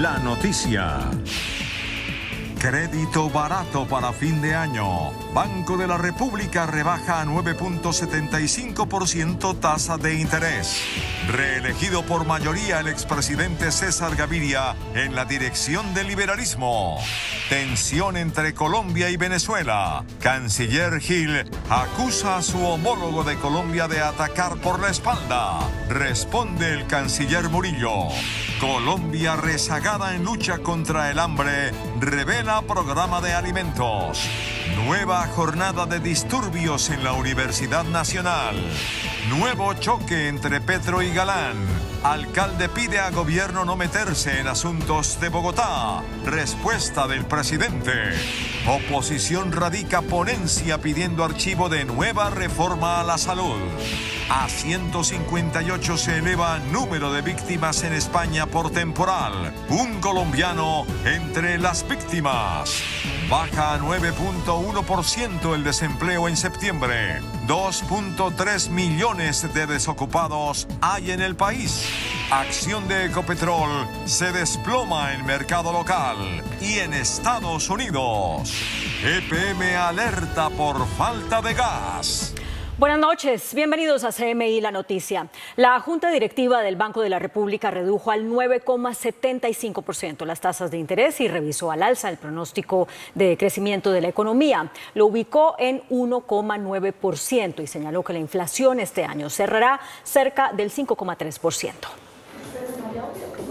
la noticia. Crédito barato para fin de año. Banco de la República rebaja a 9.75% tasa de interés. Reelegido por mayoría el expresidente César Gaviria en la dirección del liberalismo. Tensión entre Colombia y Venezuela. Canciller Gil acusa a su homólogo de Colombia de atacar por la espalda. Responde el canciller Murillo. Colombia rezagada en lucha contra el hambre revela programa de alimentos. Nueva jornada de disturbios en la Universidad Nacional. Nuevo choque entre Petro y Galán. Alcalde pide a gobierno no meterse en asuntos de Bogotá. Respuesta del presidente. Oposición radica ponencia pidiendo archivo de nueva reforma a la salud. A 158 se eleva número de víctimas en España por temporal. Un colombiano entre las víctimas. Baja a 9.1% el desempleo en septiembre. 2.3 millones de desocupados hay en el país. Acción de Ecopetrol se desploma en mercado local y en Estados Unidos. EPM alerta por falta de gas. Buenas noches, bienvenidos a CMI La Noticia. La Junta Directiva del Banco de la República redujo al 9,75% las tasas de interés y revisó al alza el pronóstico de crecimiento de la economía. Lo ubicó en 1,9% y señaló que la inflación este año cerrará cerca del 5,3%.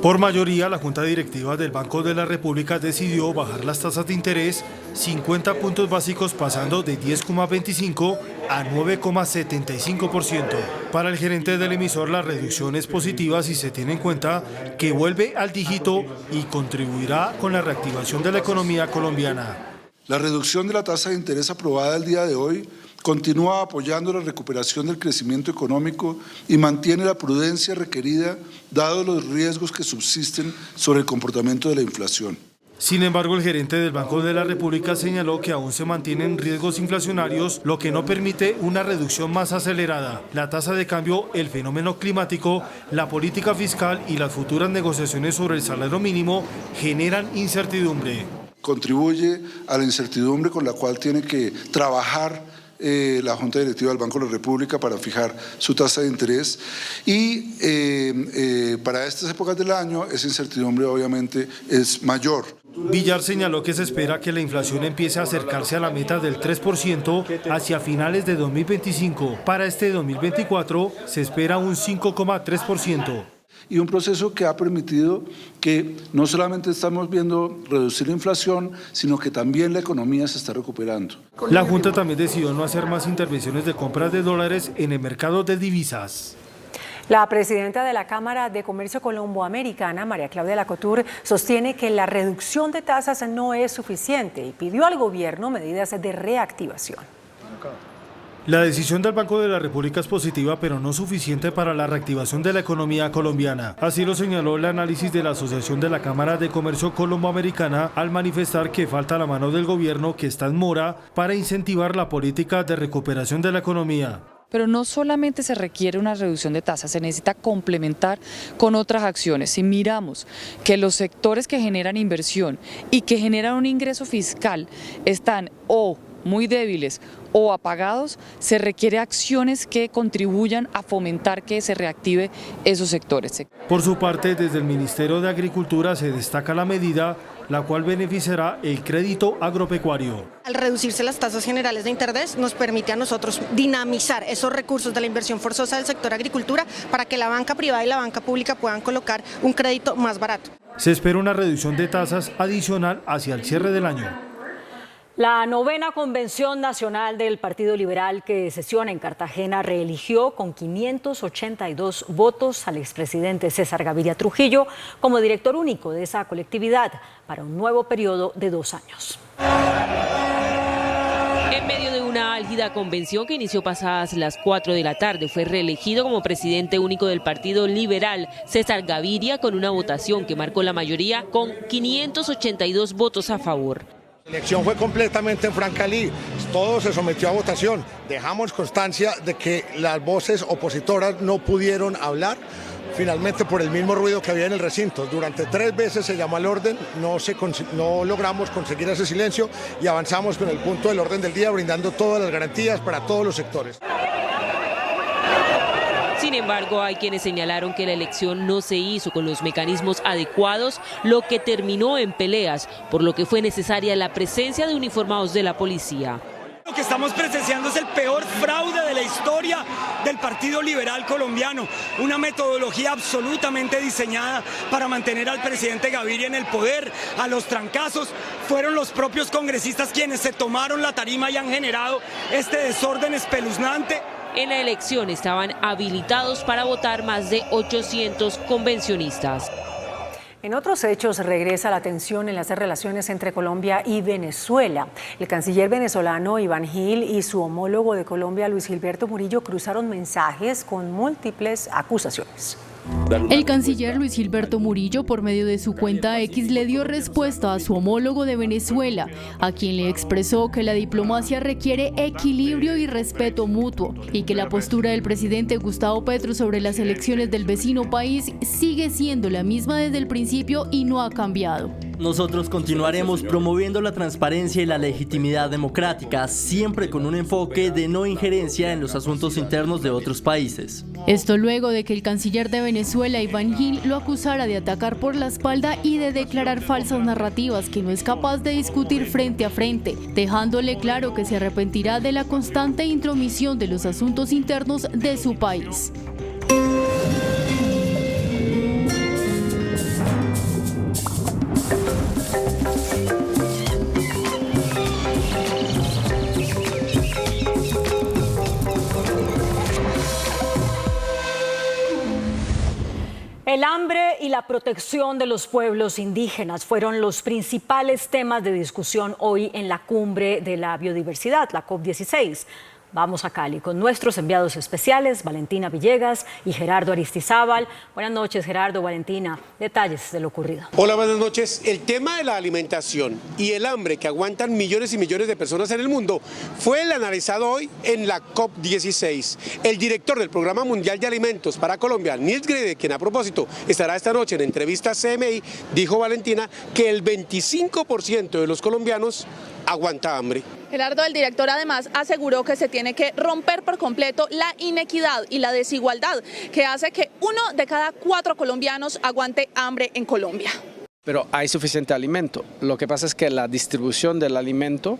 Por mayoría, la Junta Directiva del Banco de la República decidió bajar las tasas de interés 50 puntos básicos, pasando de 10,25 a 9,75%. Para el gerente del emisor, la reducción es positiva si se tiene en cuenta que vuelve al dígito y contribuirá con la reactivación de la economía colombiana. La reducción de la tasa de interés aprobada el día de hoy continúa apoyando la recuperación del crecimiento económico y mantiene la prudencia requerida dados los riesgos que subsisten sobre el comportamiento de la inflación. Sin embargo, el gerente del Banco de la República señaló que aún se mantienen riesgos inflacionarios, lo que no permite una reducción más acelerada. La tasa de cambio, el fenómeno climático, la política fiscal y las futuras negociaciones sobre el salario mínimo generan incertidumbre. Contribuye a la incertidumbre con la cual tiene que trabajar la Junta Directiva del Banco de la República para fijar su tasa de interés y para estas épocas del año esa incertidumbre obviamente es mayor. Villar señaló que se espera que la inflación empiece a acercarse a la meta del 3% hacia finales de 2025. Para este 2024 se espera un 5,3%. Y un proceso que ha permitido que no solamente estamos viendo reducir la inflación, sino que también la economía se está recuperando. La Junta también decidió no hacer más intervenciones de compras de dólares en el mercado de divisas. La presidenta de la Cámara de Comercio Colomboamericana, María Claudia Lacouture, sostiene que la reducción de tasas no es suficiente y pidió al gobierno medidas de reactivación. La decisión del Banco de la República es positiva, pero no suficiente para la reactivación de la economía colombiana. Así lo señaló el análisis de la Asociación de la Cámara de Comercio Colomboamericana al manifestar que falta la mano del gobierno, que está en mora, para incentivar la política de recuperación de la economía. Pero no solamente se requiere una reducción de tasas, se necesita complementar con otras acciones. Si miramos que los sectores que generan inversión y que generan un ingreso fiscal están o muy débiles o apagados, se requiere acciones que contribuyan a fomentar que se reactive esos sectores. Por su parte, desde el Ministerio de Agricultura se destaca la medida, la cual beneficiará el crédito agropecuario. Al reducirse las tasas generales de interés, nos permite a nosotros dinamizar esos recursos de la inversión forzosa del sector agricultura para que la banca privada y la banca pública puedan colocar un crédito más barato. Se espera una reducción de tasas adicional hacia el cierre del año. La 9ª Convención Nacional del Partido Liberal, que sesiona en Cartagena, reeligió con 582 votos al expresidente César Gaviria Trujillo como director único de esa colectividad para un nuevo periodo de 2 años. En medio de una álgida convención que inició pasadas las 4 de la tarde, fue reelegido como presidente único del Partido Liberal César Gaviria con una votación que marcó la mayoría con 582 votos a favor. La elección fue completamente franca, todo se sometió a votación. Dejamos constancia de que las voces opositoras no pudieron hablar. finalmente por el mismo ruido que había en el recinto. Durante 3 veces se llamó al orden, no logramos conseguir ese silencio y avanzamos con el punto del orden del día, brindando todas las garantías para todos los sectores. Sin embargo, hay quienes señalaron que la elección no se hizo con los mecanismos adecuados, lo que terminó en peleas, por lo que fue necesaria la presencia de uniformados de la policía. Lo que estamos presenciando es el peor fraude de la historia del Partido Liberal colombiano, una metodología absolutamente diseñada para mantener al presidente Gaviria en el poder, a los trancazos. Fueron los propios congresistas quienes se tomaron la tarima y han generado este desorden espeluznante. En la elección estaban habilitados para votar más de 800 convencionistas. En otros hechos regresa la tensión en las relaciones entre Colombia y Venezuela. El canciller venezolano Iván Gil y su homólogo de Colombia, Luis Gilberto Murillo, cruzaron mensajes con múltiples acusaciones. El canciller Luis Gilberto Murillo, por medio de su cuenta X, le dio respuesta a su homólogo de Venezuela, a quien le expresó que la diplomacia requiere equilibrio y respeto mutuo, y que la postura del presidente Gustavo Petro sobre las elecciones del vecino país sigue siendo la misma desde el principio y no ha cambiado. Nosotros continuaremos promoviendo la transparencia y la legitimidad democrática, siempre con un enfoque de no injerencia en los asuntos internos de otros países. Esto luego de que el canciller de Venezuela, Iván Gil, lo acusara de atacar por la espalda y de declarar falsas narrativas que no es capaz de discutir frente a frente, dejándole claro que se arrepentirá de la constante intromisión de los asuntos internos de su país. El hambre y la protección de los pueblos indígenas fueron los principales temas de discusión hoy en la cumbre de la biodiversidad, la COP16. Vamos a Cali con nuestros enviados especiales, Valentina Villegas y Gerardo Aristizábal. Buenas noches, Gerardo, Valentina. Detalles de lo ocurrido. Hola, buenas noches. El tema de la alimentación y el hambre que aguantan millones y millones de personas en el mundo fue el analizado hoy en la COP16. El director del Programa Mundial de Alimentos para Colombia, Nils Grede, quien a propósito estará esta noche en entrevista a CMI, dijo, Valentina, que el 25% de los colombianos aguanta hambre. Gerardo, el director además aseguró que se tiene que romper por completo la inequidad y la desigualdad que hace que 1 de cada 4 colombianos aguante hambre en Colombia. Pero hay suficiente alimento. Lo que pasa es que la distribución del alimento,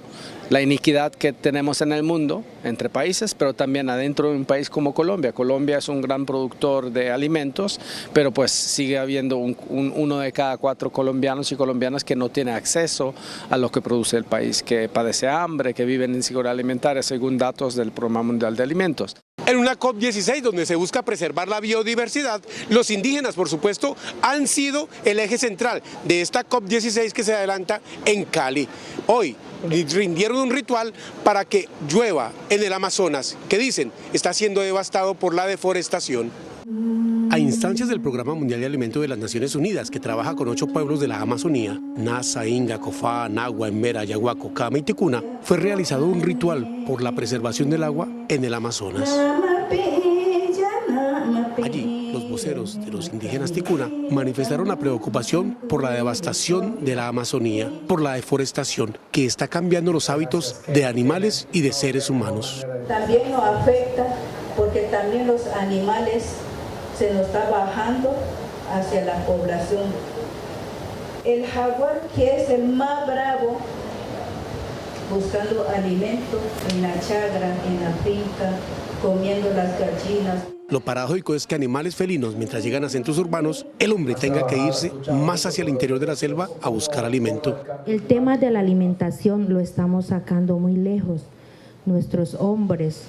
la inequidad que tenemos en el mundo, entre países, pero también adentro de un país como Colombia. Colombia es un gran productor de alimentos, pero pues sigue habiendo 1 de cada 4 colombianos y colombianas que no tiene acceso a lo que produce el país, que padece hambre, que viven en inseguridad alimentaria, según datos del Programa Mundial de Alimentos. En una COP16 donde se busca preservar la biodiversidad, los indígenas, por supuesto, han sido el eje central de esta COP16 que se adelanta en Cali. Hoy rindieron un ritual para que llueva en el Amazonas, que dicen está siendo devastado por la deforestación. A instancias del Programa Mundial de Alimentos de las Naciones Unidas, que trabaja con 8 pueblos de la Amazonía, Nasa, Inga, Cofá, Nagua, Embera, Yaguaco, Cama y Ticuna, fue realizado un ritual por la preservación del agua en el Amazonas. Allí, los voceros de los indígenas Ticuna manifestaron la preocupación por la devastación de la Amazonía, por la deforestación que está cambiando los hábitos de animales y de seres humanos. También nos afecta porque también los animales se nos está bajando hacia la población. El jaguar, que es el más bravo, buscando alimento en la chagra, en la finca, comiendo las gallinas. Lo paradójico es que animales felinos, mientras llegan a centros urbanos, el hombre tenga que irse más hacia el interior de la selva a buscar alimento. El tema de la alimentación lo estamos sacando muy lejos. Nuestros hombres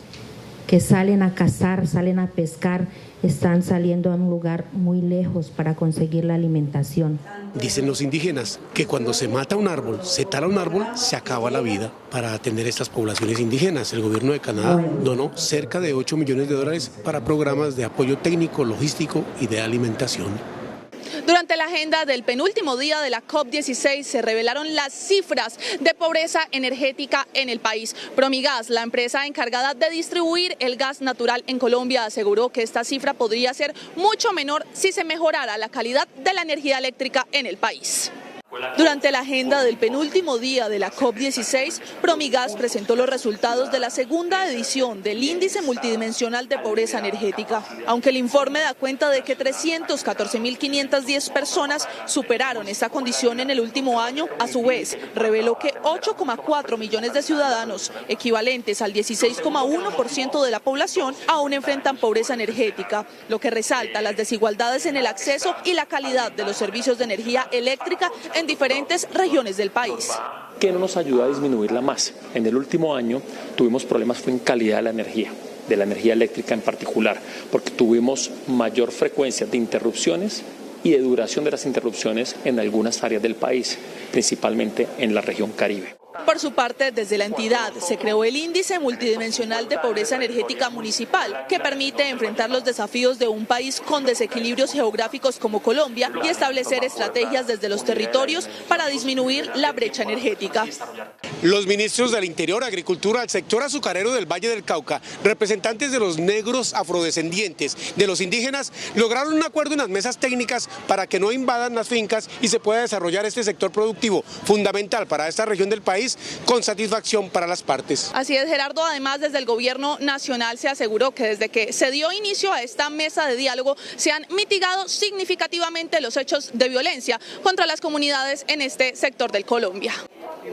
que salen a cazar, salen a pescar, están saliendo a un lugar muy lejos para conseguir la alimentación. Dicen los indígenas que cuando se mata un árbol, se tala un árbol, se acaba la vida. Para atender estas poblaciones indígenas, el gobierno de Canadá donó cerca de $8 millones para programas de apoyo técnico, logístico y de alimentación. Durante Durante la agenda del penúltimo día de la COP16 se revelaron las cifras de pobreza energética en el país. Promigas, la empresa encargada de distribuir el gas natural en Colombia, aseguró que esta cifra podría ser mucho menor si se mejorara la calidad de la energía eléctrica en el país. Durante la agenda del penúltimo día de la COP16, Promigas presentó los resultados de la segunda edición del Índice Multidimensional de Pobreza Energética. Aunque el informe da cuenta de que 314.510 personas superaron esta condición en el último año, a su vez reveló que 8,4 millones de ciudadanos, equivalentes al 16,1% de la población, aún enfrentan pobreza energética, lo que resalta las desigualdades en el acceso y la calidad de los servicios de energía eléctrica en diferentes regiones del país. ¿Qué no nos ayuda a disminuirla más? En el último año tuvimos problemas en calidad de la energía eléctrica en particular, porque tuvimos mayor frecuencia de interrupciones y de duración de las interrupciones en algunas áreas del país, principalmente en la región Caribe. Por su parte, desde la entidad se creó el Índice Multidimensional de Pobreza Energética Municipal, que permite enfrentar los desafíos de un país con desequilibrios geográficos como Colombia y establecer estrategias desde los territorios para disminuir la brecha energética. Los ministros del Interior, Agricultura, el sector azucarero del Valle del Cauca, representantes de los negros afrodescendientes, de los indígenas, lograron un acuerdo en las mesas técnicas para que no invadan las fincas y se pueda desarrollar este sector productivo fundamental para esta región del país, con satisfacción para las partes. Así es, Gerardo. Además, desde el gobierno nacional se aseguró que desde que se dio inicio a esta mesa de diálogo se han mitigado significativamente los hechos de violencia contra las comunidades en este sector de Colombia.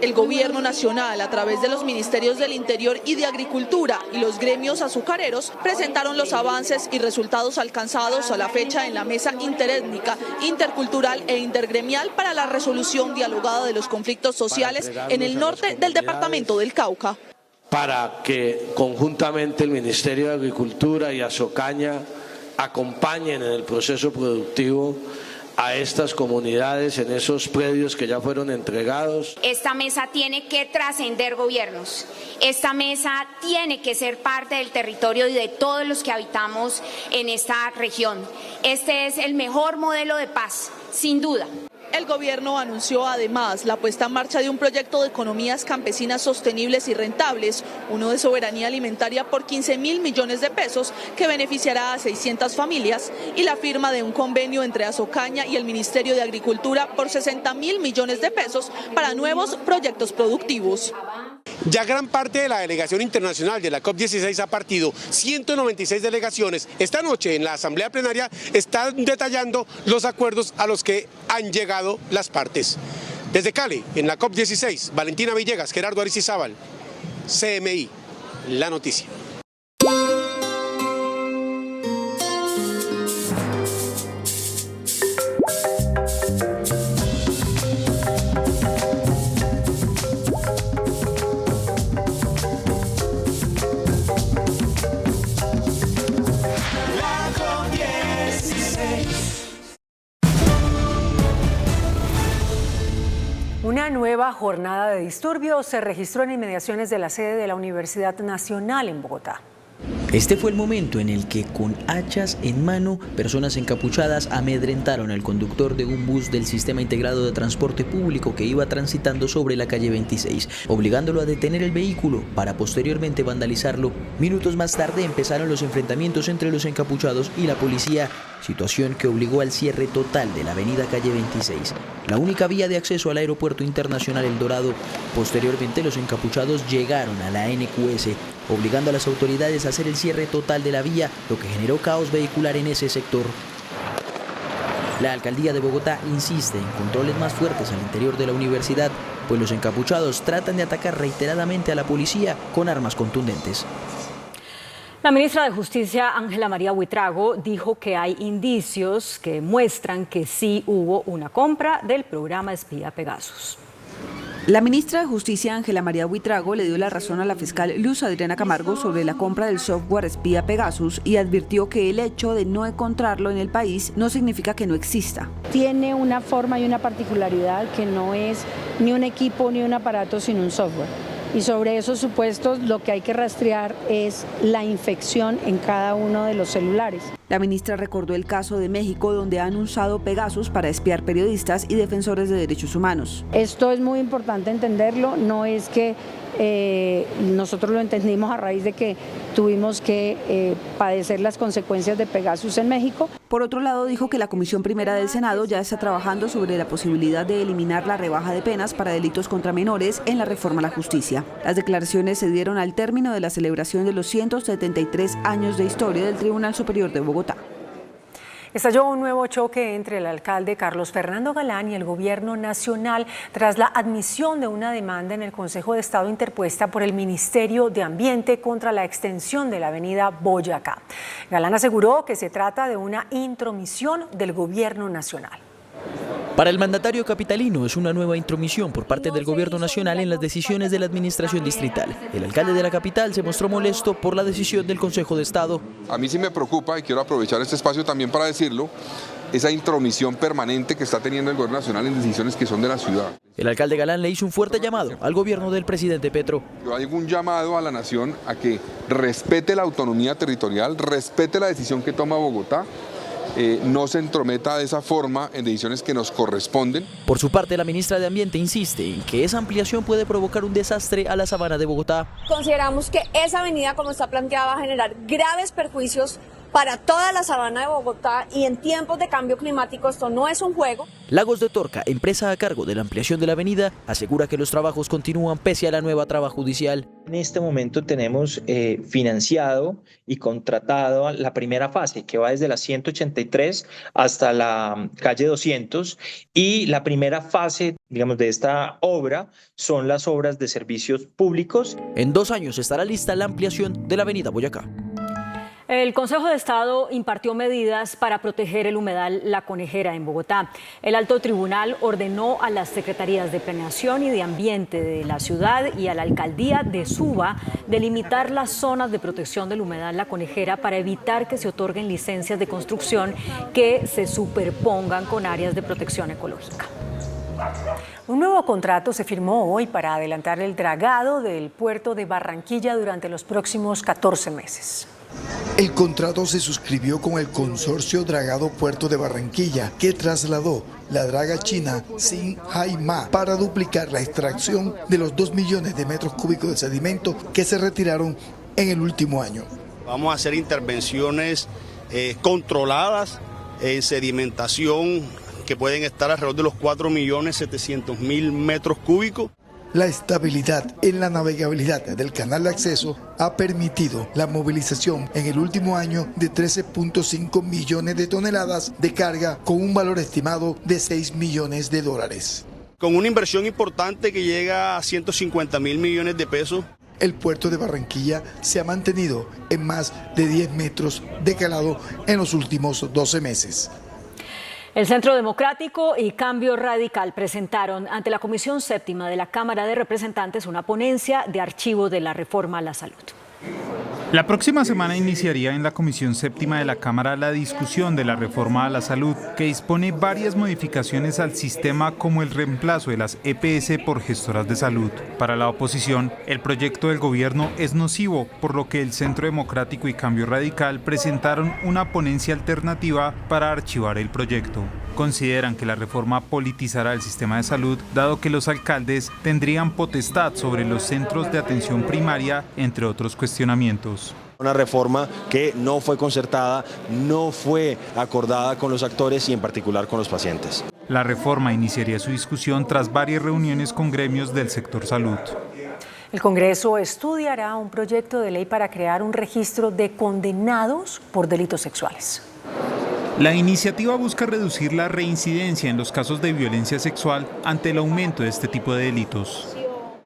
El gobierno nacional, a través de los ministerios del Interior y de Agricultura y los gremios azucareros, presentaron los avances y resultados alcanzados a la fecha en la mesa interétnica, intercultural e intergremial para la resolución dialogada de los conflictos sociales en el norte del departamento del Cauca. Para que conjuntamente el Ministerio de Agricultura y Azocaña acompañen en el proceso productivo a estas comunidades en esos predios que ya fueron entregados. Esta mesa tiene que trascender gobiernos, esta mesa tiene que ser parte del territorio y de todos los que habitamos en esta región. Este es el mejor modelo de paz, sin duda. El gobierno anunció además la puesta en marcha de un proyecto de economías campesinas sostenibles y rentables, uno de soberanía alimentaria por 15.000 millones de pesos que beneficiará a 600 familias y la firma de un convenio entre Azocaña y el Ministerio de Agricultura por 60.000 millones de pesos para nuevos proyectos productivos. Ya gran parte de la delegación internacional de la COP16 ha partido, 196 delegaciones. Esta noche en la asamblea plenaria están detallando los acuerdos a los que han llegado las partes. Desde Cali, en la COP16, Valentina Villegas, Gerardo Aristizábal, CMI, La Noticia. Una nueva jornada de disturbios se registró en inmediaciones de la sede de la Universidad Nacional en Bogotá. Este fue el momento en el que, con hachas en mano, personas encapuchadas amedrentaron al conductor de un bus del Sistema Integrado de Transporte Público que iba transitando sobre la calle 26, obligándolo a detener el vehículo para posteriormente vandalizarlo. Minutos más tarde empezaron los enfrentamientos entre los encapuchados y la policía, situación que obligó al cierre total de la avenida calle 26, la única vía de acceso al Aeropuerto Internacional El Dorado. Posteriormente, los encapuchados llegaron a la NQS, obligando a las autoridades a hacer el cierre total de la vía, lo que generó caos vehicular en ese sector. La alcaldía de Bogotá insiste en controles más fuertes al interior de la universidad, pues los encapuchados tratan de atacar reiteradamente a la policía con armas contundentes. La ministra de Justicia, Ángela María Buitrago, dijo que hay indicios que muestran que sí hubo una compra del programa espía Pegasus. La ministra de Justicia, Ángela María Buitrago, le dio la razón a la fiscal Luz Adriana Camargo sobre la compra del software espía Pegasus y advirtió que el hecho de no encontrarlo en el país no significa que no exista. Tiene una forma y una particularidad que no es ni un equipo ni un aparato, sino un software. y sobre esos supuestos lo que hay que rastrear es la infección en cada uno de los celulares. La ministra recordó el caso de México, donde han usado Pegasus para espiar periodistas y defensores de derechos humanos. Esto es muy importante entenderlo, no es que nosotros lo entendimos a raíz de que tuvimos que padecer las consecuencias de Pegasus en México. Por otro lado, dijo que la Comisión Primera del Senado ya está trabajando sobre la posibilidad de eliminar la rebaja de penas para delitos contra menores en la reforma a la justicia. Las declaraciones se dieron al término de la celebración de los 173 años de historia del Tribunal Superior de Bogotá. Estalló un nuevo choque entre el alcalde Carlos Fernando Galán y el gobierno nacional tras la admisión de una demanda en el Consejo de Estado interpuesta por el Ministerio de Ambiente contra la extensión de la avenida Boyacá. Galán aseguró que se trata de una intromisión del gobierno nacional. Para el mandatario capitalino es una nueva intromisión por parte del gobierno nacional en las decisiones de la administración distrital. El alcalde de la capital se mostró molesto por la decisión del Consejo de Estado. A mí sí me preocupa, y quiero aprovechar este espacio también para decirlo, esa intromisión permanente que está teniendo el gobierno nacional en decisiones que son de la ciudad. El alcalde Galán le hizo un fuerte llamado al gobierno del presidente Petro. Yo hago un llamado a la nación a que respete la autonomía territorial, respete la decisión que toma Bogotá, no se entrometa de esa forma en decisiones que nos corresponden. Por su parte, la ministra de Ambiente insiste en que esa ampliación puede provocar un desastre a la sabana de Bogotá. Consideramos que esa avenida, como está planteada, va a generar graves perjuicios para toda la sabana de Bogotá, y en tiempos de cambio climático esto no es un juego. Lagos de Torca, empresa a cargo de la ampliación de la avenida, asegura que los trabajos continúan pese a la nueva traba judicial. En este momento tenemos financiado y contratado la primera fase, que va desde la 183 hasta la calle 200, y la primera fase, digamos, de esta obra son las obras de servicios públicos. En 2 años estará lista la ampliación de la avenida Boyacá. El Consejo de Estado impartió medidas para proteger el humedal La Conejera en Bogotá. El Alto Tribunal ordenó a las Secretarías de Planeación y de Ambiente de la ciudad y a la Alcaldía de Suba delimitar las zonas de protección del humedal La Conejera para evitar que se otorguen licencias de construcción que se superpongan con áreas de protección ecológica. Un nuevo contrato se firmó hoy para adelantar el dragado del puerto de Barranquilla durante los próximos 14 meses. El contrato se suscribió con el consorcio Dragado Puerto de Barranquilla, que trasladó la draga china Xinhaima para duplicar la extracción de los 2 millones de metros cúbicos de sedimento que se retiraron en el último año. Vamos a hacer intervenciones controladas en sedimentación que pueden estar alrededor de los 4.700.000 metros cúbicos. La estabilidad en la navegabilidad del canal de acceso ha permitido la movilización en el último año de 13.5 millones de toneladas de carga con un valor estimado de $6 millones. Con una inversión importante que llega a 150.000 millones de pesos. El puerto de Barranquilla se ha mantenido en más de 10 metros de calado en los últimos 12 meses. El Centro Democrático y Cambio Radical presentaron ante la Comisión Séptima de la Cámara de Representantes una ponencia de archivo de la reforma a la salud. La próxima semana iniciaría en la Comisión Séptima de la Cámara la discusión de la reforma a la salud, que dispone varias modificaciones al sistema como el reemplazo de las EPS por gestoras de salud. Para la oposición, el proyecto del gobierno es nocivo, por lo que el Centro Democrático y Cambio Radical presentaron una ponencia alternativa para archivar el proyecto. Consideran que la reforma politizará el sistema de salud, dado que los alcaldes tendrían potestad sobre los centros de atención primaria, entre otros cuestionamientos. Una reforma que no fue concertada, no fue acordada con los actores y en particular con los pacientes. La reforma iniciaría su discusión tras varias reuniones con gremios del sector salud. El Congreso estudiará un proyecto de ley para crear un registro de condenados por delitos sexuales. La iniciativa busca reducir la reincidencia en los casos de violencia sexual ante el aumento de este tipo de delitos.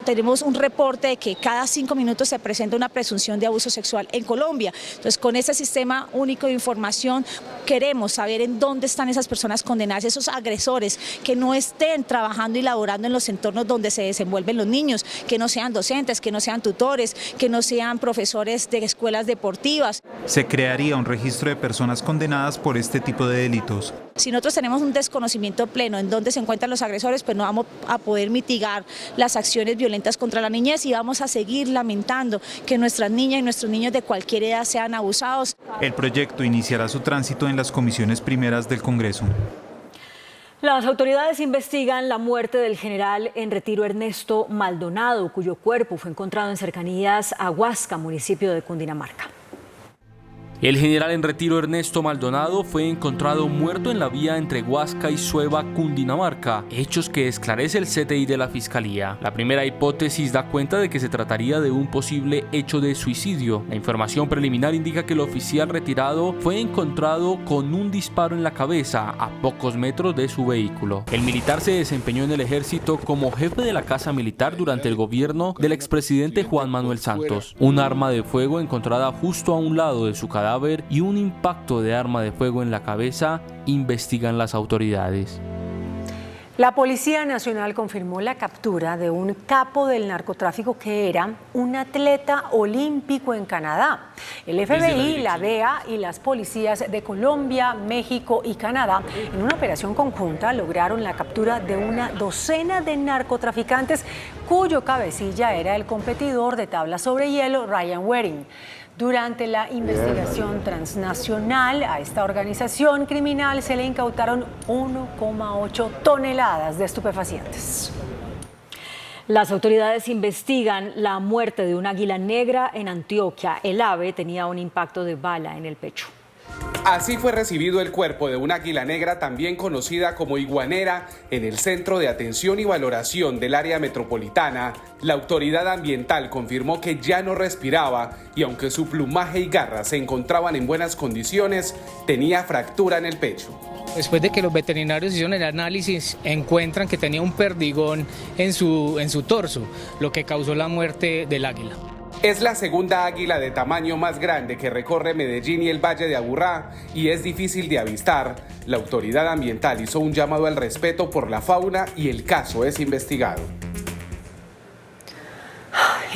Tenemos un reporte de que cada 5 minutos se presenta una presunción de abuso sexual en Colombia. Entonces, con este sistema único de información queremos saber en dónde están esas personas condenadas, esos agresores, que no estén trabajando y laborando en los entornos donde se desenvuelven los niños, que no sean docentes, que no sean tutores, que no sean profesores de escuelas deportivas. Se crearía un registro de personas condenadas por este tipo de delitos. Si nosotros tenemos un desconocimiento pleno en dónde se encuentran los agresores, pues no vamos a poder mitigar las acciones violentas contra la niñez y vamos a seguir lamentando que nuestras niñas y nuestros niños de cualquier edad sean abusados. El proyecto iniciará su tránsito en las comisiones primeras del Congreso. Las autoridades investigan la muerte del general en retiro Ernesto Maldonado, cuyo cuerpo fue encontrado en cercanías a Huasca, municipio de Cundinamarca. El general en retiro Ernesto Maldonado fue encontrado muerto en la vía entre Huasca y Sueva, Cundinamarca, hechos que esclarece el CTI de la Fiscalía. La primera hipótesis da cuenta de que se trataría de un posible hecho de suicidio. La información preliminar indica que el oficial retirado fue encontrado con un disparo en la cabeza a pocos metros de su vehículo. El militar se desempeñó en el ejército como jefe de la Casa Militar durante el gobierno del expresidente Juan Manuel Santos. Un arma de fuego encontrada justo a un lado de su cadáver y un impacto de arma de fuego en la cabeza investigan las autoridades. La Policía Nacional confirmó la captura de un capo del narcotráfico que era un atleta olímpico en Canadá. El FBI, la DEA y las policías de Colombia, México y Canadá, en una operación conjunta, lograron la captura de una docena de narcotraficantes cuyo cabecilla era el competidor de tabla sobre hielo Ryan Waring. Durante la investigación transnacional a esta organización criminal se le incautaron 1,8 toneladas de estupefacientes. Las autoridades investigan la muerte de un águila negra en Antioquia. El ave tenía un impacto de bala en el pecho. Así fue recibido el cuerpo de un águila negra, también conocida como iguanera, en el Centro de Atención y Valoración del Área Metropolitana. La autoridad ambiental confirmó que ya no respiraba y aunque su plumaje y garras se encontraban en buenas condiciones, tenía fractura en el pecho. Después de que los veterinarios hicieron el análisis, encuentran que tenía un perdigón en su torso, lo que causó la muerte del águila. Es la segunda águila de tamaño más grande que recorre Medellín y el Valle de Aburrá y es difícil de avistar. La autoridad ambiental hizo un llamado al respeto por la fauna y el caso es investigado.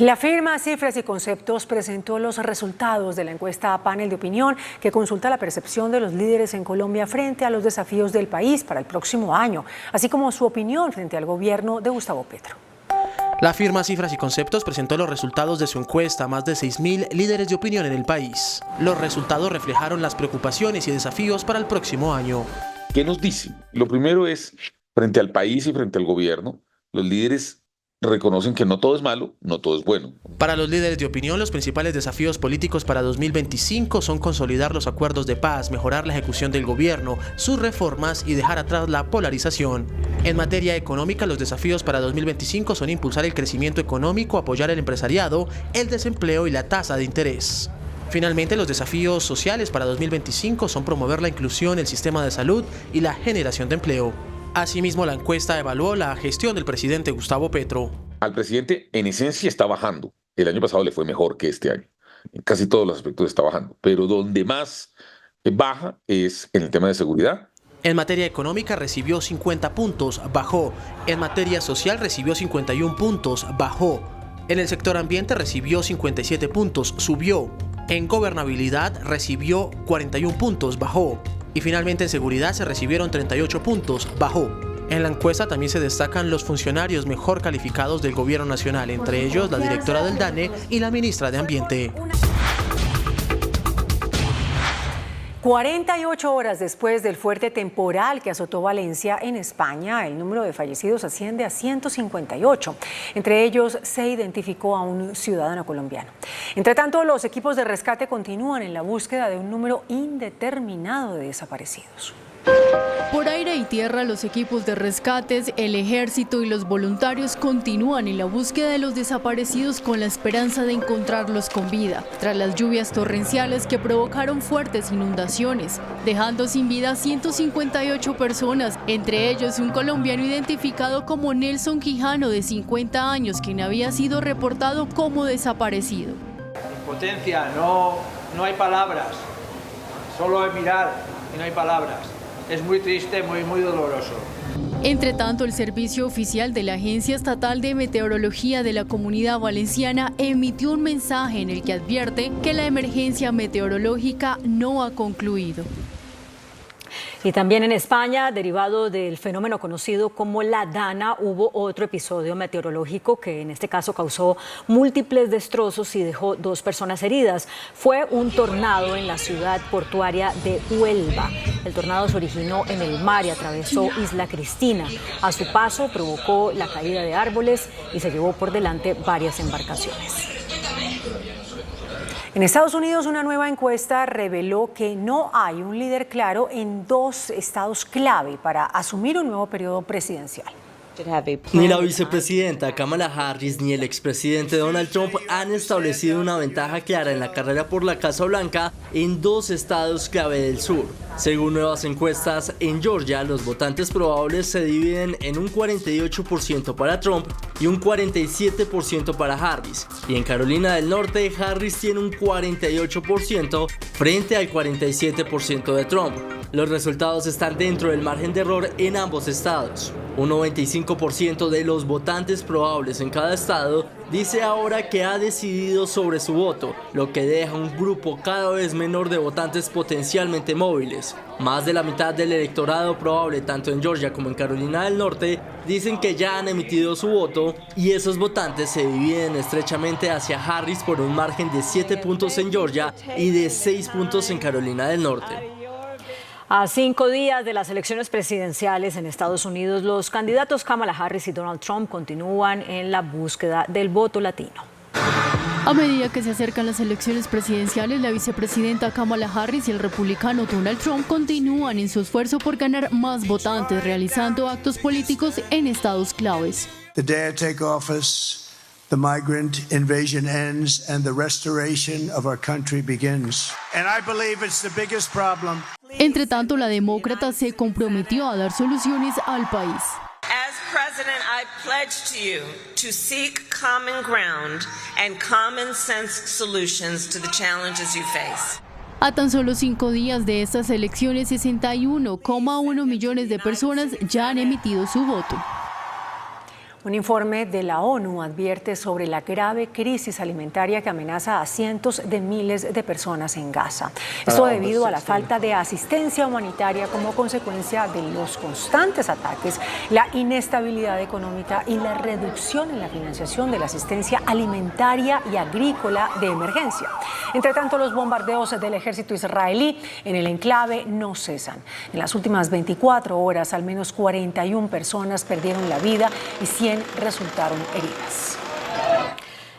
La firma Cifras y Conceptos presentó los resultados de la encuesta Panel de Opinión que consulta la percepción de los líderes en Colombia frente a los desafíos del país para el próximo año, así como su opinión frente al gobierno de Gustavo Petro. La firma Cifras y Conceptos presentó los resultados de su encuesta a más de 6.000 líderes de opinión en el país. Los resultados reflejaron las preocupaciones y desafíos para el próximo año. ¿Qué nos dice? Lo primero es, frente al país y frente al gobierno, los líderes reconocen que no todo es malo, no todo es bueno. Para los líderes de opinión, los principales desafíos políticos para 2025 son consolidar los acuerdos de paz, mejorar la ejecución del gobierno, sus reformas y dejar atrás la polarización. En materia económica, los desafíos para 2025 son impulsar el crecimiento económico, apoyar el empresariado, el desempleo y la tasa de interés. Finalmente, los desafíos sociales para 2025 son promover la inclusión, el sistema de salud y la generación de empleo. Asimismo, la encuesta evaluó la gestión del presidente Gustavo Petro. Al presidente, en esencia, está bajando. El año pasado le fue mejor que este año. En casi todos los aspectos está bajando. Pero donde más baja es en el tema de seguridad. En materia económica recibió 50 puntos, bajó. En materia social recibió 51 puntos, bajó. En el sector ambiente recibió 57 puntos, subió. En gobernabilidad recibió 41 puntos, bajó. Y finalmente en seguridad se recibieron 38 puntos, bajó. En la encuesta también se destacan los funcionarios mejor calificados del gobierno nacional, entre ellos la directora del DANE y la ministra de Ambiente. 48 horas después del fuerte temporal que azotó Valencia en España, el número de fallecidos asciende a 158. Entre ellos se identificó a un ciudadano colombiano. Entre tanto, los equipos de rescate continúan en la búsqueda de un número indeterminado de desaparecidos. Por aire y tierra, los equipos de rescates, el ejército y los voluntarios continúan en la búsqueda de los desaparecidos con la esperanza de encontrarlos con vida, tras las lluvias torrenciales que provocaron fuertes inundaciones, dejando sin vida a 158 personas, entre ellos un colombiano identificado como Nelson Quijano, de 50 años, quien había sido reportado como desaparecido. Impotencia, no hay palabras, solo es mirar y no hay palabras. Es muy triste, muy doloroso. Entre tanto, el servicio oficial de la Agencia Estatal de Meteorología de la Comunidad Valenciana emitió un mensaje en el que advierte que la emergencia meteorológica no ha concluido. Y también en España, derivado del fenómeno conocido como la Dana, hubo otro episodio meteorológico que en este caso causó múltiples destrozos y dejó 2 personas heridas. Fue un tornado en la ciudad portuaria de Huelva. El tornado se originó en el mar y atravesó Isla Cristina. A su paso provocó la caída de árboles y se llevó por delante varias embarcaciones. En Estados Unidos, una nueva encuesta reveló que no hay un líder claro en 2 estados clave para asumir un nuevo periodo presidencial. Ni la vicepresidenta Kamala Harris ni el expresidente Donald Trump han establecido una ventaja clara en la carrera por la Casa Blanca en 2 estados clave del sur. Según nuevas encuestas, en Georgia los votantes probables se dividen en un 48% para Trump y un 47% para Harris. Y en Carolina del Norte, Harris tiene un 48% frente al 47% de Trump. Los resultados están dentro del margen de error en ambos estados. Un 95% de los votantes probables en cada estado dice ahora que ha decidido sobre su voto, lo que deja un grupo cada vez menor de votantes potencialmente móviles. Más de la mitad del electorado probable, tanto en Georgia como en Carolina del Norte, dicen que ya han emitido su voto, y esos votantes se dividen estrechamente hacia Harris por un margen de 7 puntos en Georgia y de 6 puntos en Carolina del Norte. A 5 días de las elecciones presidenciales en Estados Unidos, los candidatos Kamala Harris y Donald Trump continúan en la búsqueda del voto latino. A medida que se acercan las elecciones presidenciales, la vicepresidenta Kamala Harris y el republicano Donald Trump continúan en su esfuerzo por ganar más votantes, realizando actos políticos en estados claves. The day I take office, the migrant invasion ends and the restoration of our country begins. And I believe it's the biggest problem. Entre tanto, la demócrata se comprometió a dar soluciones al país. As president, I pledge to you to seek common ground and common sense solutions to the challenges you face. A tan solo 5 días de estas elecciones, 61,1 millones de personas ya han emitido su voto. Un informe de la ONU advierte sobre la grave crisis alimentaria que amenaza a cientos de miles de personas en Gaza. Esto debido a la falta de asistencia humanitaria como consecuencia de los constantes ataques, la inestabilidad económica y la reducción en la financiación de la asistencia alimentaria y agrícola de emergencia. Entre tanto, los bombardeos del ejército israelí en el enclave no cesan. En las últimas 24 horas, al menos 41 personas perdieron la vida y 100 resultaron heridas.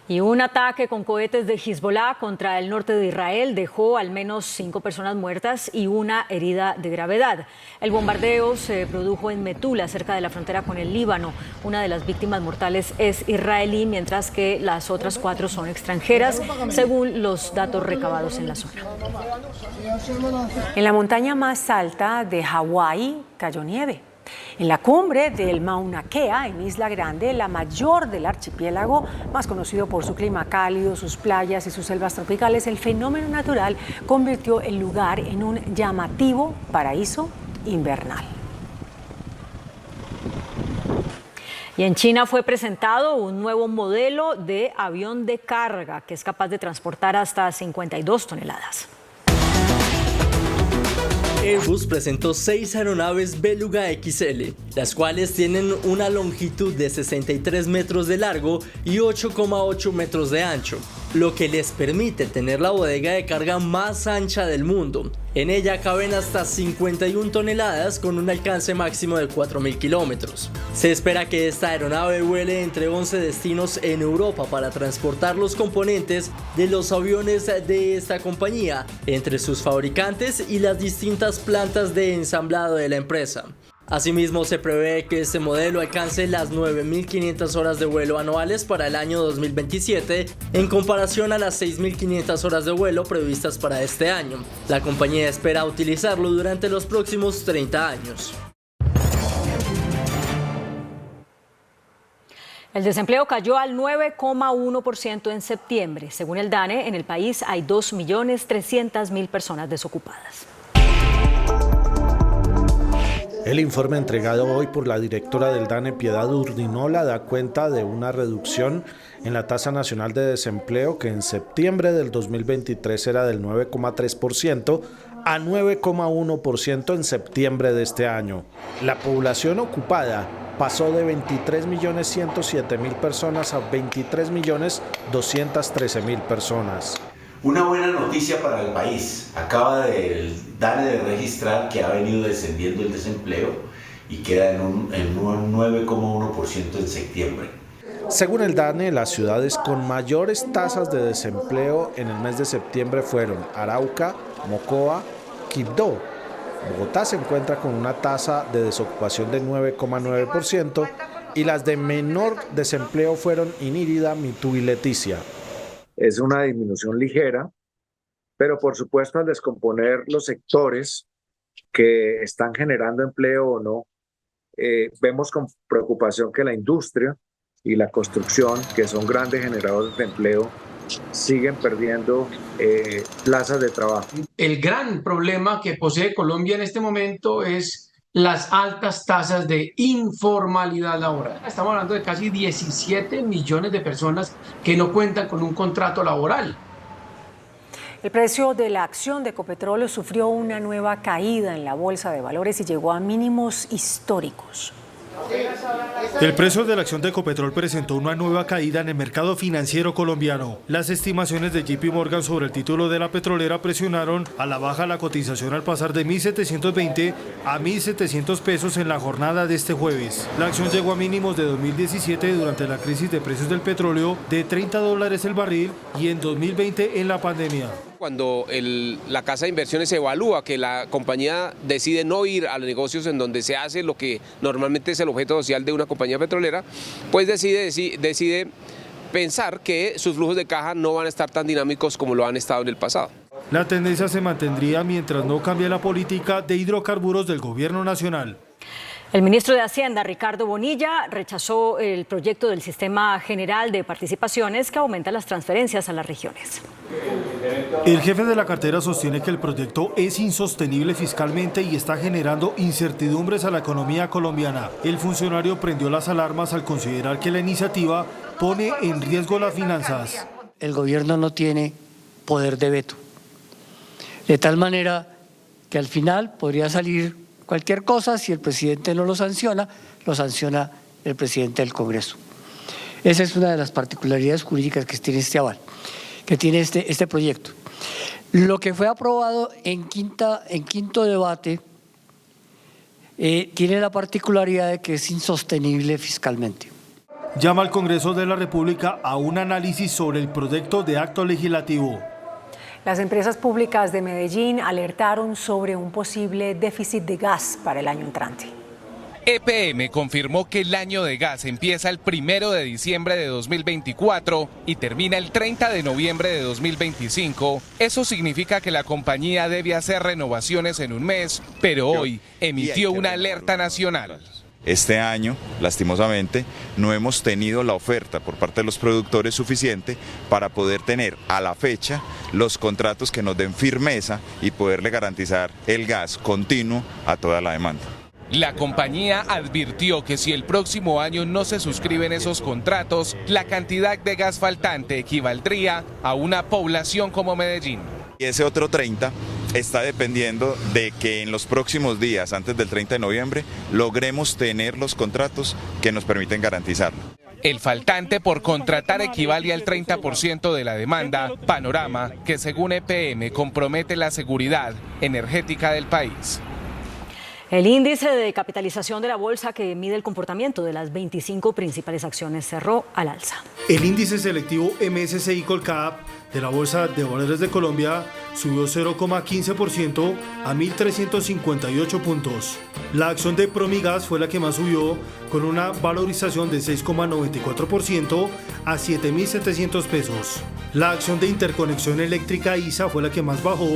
Y un ataque con cohetes de Hezbollah contra el norte de Israel dejó al menos 5 personas muertas y una herida de gravedad. El bombardeo se produjo en Metula, cerca de la frontera con el Líbano. Una de las víctimas mortales es israelí, mientras que las otras 4 son extranjeras, según los datos recabados en la zona. En la montaña más alta de Hawái cayó nieve. En la cumbre del Mauna Kea, en Isla Grande, la mayor del archipiélago, más conocido por su clima cálido, sus playas y sus selvas tropicales, el fenómeno natural convirtió el lugar en un llamativo paraíso invernal. Y en China fue presentado un nuevo modelo de avión de carga que es capaz de transportar hasta 52 toneladas. Airbus presentó 6 aeronaves Beluga XL, las cuales tienen una longitud de 63 metros de largo y 8,8 metros de ancho, lo que les permite tener la bodega de carga más ancha del mundo. En ella caben hasta 51 toneladas con un alcance máximo de 4.000 kilómetros. Se espera que esta aeronave vuele entre 11 destinos en Europa para transportar los componentes de los aviones de esta compañía entre sus fabricantes y las distintas plantas de ensamblado de la empresa. Asimismo, se prevé que este modelo alcance las 9.500 horas de vuelo anuales para el año 2027, en comparación a las 6.500 horas de vuelo previstas para este año. La compañía espera utilizarlo durante los próximos 30 años. El desempleo cayó al 9,1% en septiembre. Según el DANE, en el país hay 2.300.000 personas desocupadas. El informe entregado hoy por la directora del DANE, Piedad Urdinola, da cuenta de una reducción en la tasa nacional de desempleo que en septiembre del 2023 era del 9,3% a 9,1% en septiembre de este año. La población ocupada pasó de 23.107.000 personas a 23.213.000 personas. Una buena noticia para el país. Acaba el DANE de registrar que ha venido descendiendo el desempleo y queda en un 9,1% en septiembre. Según el DANE, las ciudades con mayores tasas de desempleo en el mes de septiembre fueron Arauca, Mocoa, Quibdó. Bogotá se encuentra con una tasa de desocupación de 9,9% y las de menor desempleo fueron Inírida, Mitú y Leticia. Es una disminución ligera, pero por supuesto al descomponer los sectores que están generando empleo o no, vemos con preocupación que la industria y la construcción, que son grandes generadores de empleo, siguen perdiendo plazas de trabajo. El gran problema que posee Colombia en este momento es las altas tasas de informalidad laboral. Estamos hablando de casi 17 millones de personas que no cuentan con un contrato laboral. El precio de la acción de Ecopetrol sufrió una nueva caída en la bolsa de valores y llegó a mínimos históricos. El precio de la acción de Ecopetrol presentó una nueva caída en el mercado financiero colombiano. Las estimaciones de JP Morgan sobre el título de la petrolera presionaron a la baja la cotización al pasar de 1.720 a 1.700 pesos en la jornada de este jueves. La acción llegó a mínimos de 2017 durante la crisis de precios del petróleo de $30 el barril y en 2020 en la pandemia. Cuando la casa de inversiones evalúa que la compañía decide no ir a los negocios en donde se hace lo que normalmente es el objeto social de una compañía petrolera, pues decide pensar que sus flujos de caja no van a estar tan dinámicos como lo han estado en el pasado. La tendencia se mantendría mientras no cambie la política de hidrocarburos del gobierno nacional. El ministro de Hacienda, Ricardo Bonilla, rechazó el proyecto del Sistema General de Participaciones que aumenta las transferencias a las regiones. El jefe de la cartera sostiene que el proyecto es insostenible fiscalmente y está generando incertidumbres a la economía colombiana. El funcionario prendió las alarmas al considerar que la iniciativa pone en riesgo las finanzas. El gobierno no tiene poder de veto, de tal manera que al final podría salir cualquier cosa. Si el presidente no lo sanciona el presidente del Congreso. Esa es una de las particularidades jurídicas que tiene este aval, que tiene este proyecto. Lo que fue aprobado en quinto debate tiene la particularidad de que es insostenible fiscalmente. Llama al Congreso de la República a un análisis sobre el proyecto de acto legislativo. Las empresas públicas de Medellín alertaron sobre un posible déficit de gas para el año entrante. EPM confirmó que el año de gas empieza el 1 de diciembre de 2024 y termina el 30 de noviembre de 2025. Eso significa que la compañía debe hacer renovaciones en un mes, pero hoy emitió una alerta nacional. Este año, lastimosamente, no hemos tenido la oferta por parte de los productores suficiente para poder tener a la fecha los contratos que nos den firmeza y poderle garantizar el gas continuo a toda la demanda. La compañía advirtió que si el próximo año no se suscriben esos contratos, la cantidad de gas faltante equivaldría a una población como Medellín. Y ese otro 30 está dependiendo de que en los próximos días, antes del 30 de noviembre, logremos tener los contratos que nos permiten garantizarlo. El faltante por contratar equivale al 30% de la demanda, panorama que según EPM compromete la seguridad energética del país. El índice de capitalización de la bolsa que mide el comportamiento de las 25 principales acciones cerró al alza. El índice selectivo MSCI Colcap de la Bolsa de Valores de Colombia subió 0,15% a 1.358 puntos. La acción de Promigas fue la que más subió, con una valorización de 6,94% a 7.700 pesos. La acción de Interconexión Eléctrica ISA fue la que más bajó,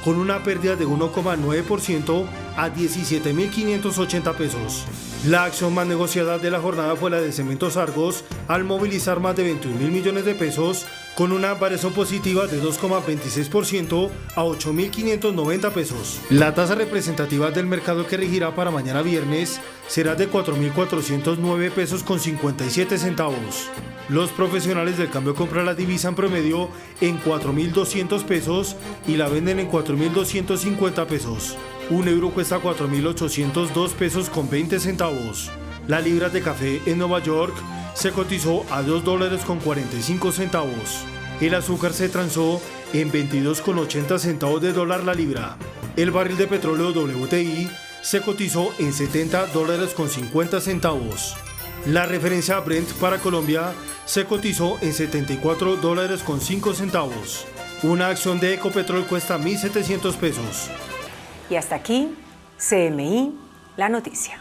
con una pérdida de 1,9% a 17.580 pesos. La acción más negociada de la jornada fue la de Cementos Argos, al movilizar más de 21.000 millones de pesos, con una variación positiva de 2,26% a 8.590 pesos. La tasa representativa del mercado que regirá para mañana viernes será de 4.409 pesos con 57 centavos. Los profesionales del cambio compran la divisa en promedio en 4.200 pesos y la venden en 4.250 pesos. Un euro cuesta 4.802 pesos con 20 centavos. La libra de café en Nueva York se cotizó a $2 con 45 centavos. El azúcar se transó en 22,80 centavos de dólar la libra. El barril de petróleo WTI se cotizó en $70 con 50 centavos. La referencia Brent para Colombia se cotizó en $74 con 5 centavos. Una acción de Ecopetrol cuesta 1.700 pesos. Y hasta aquí, CMI, la noticia.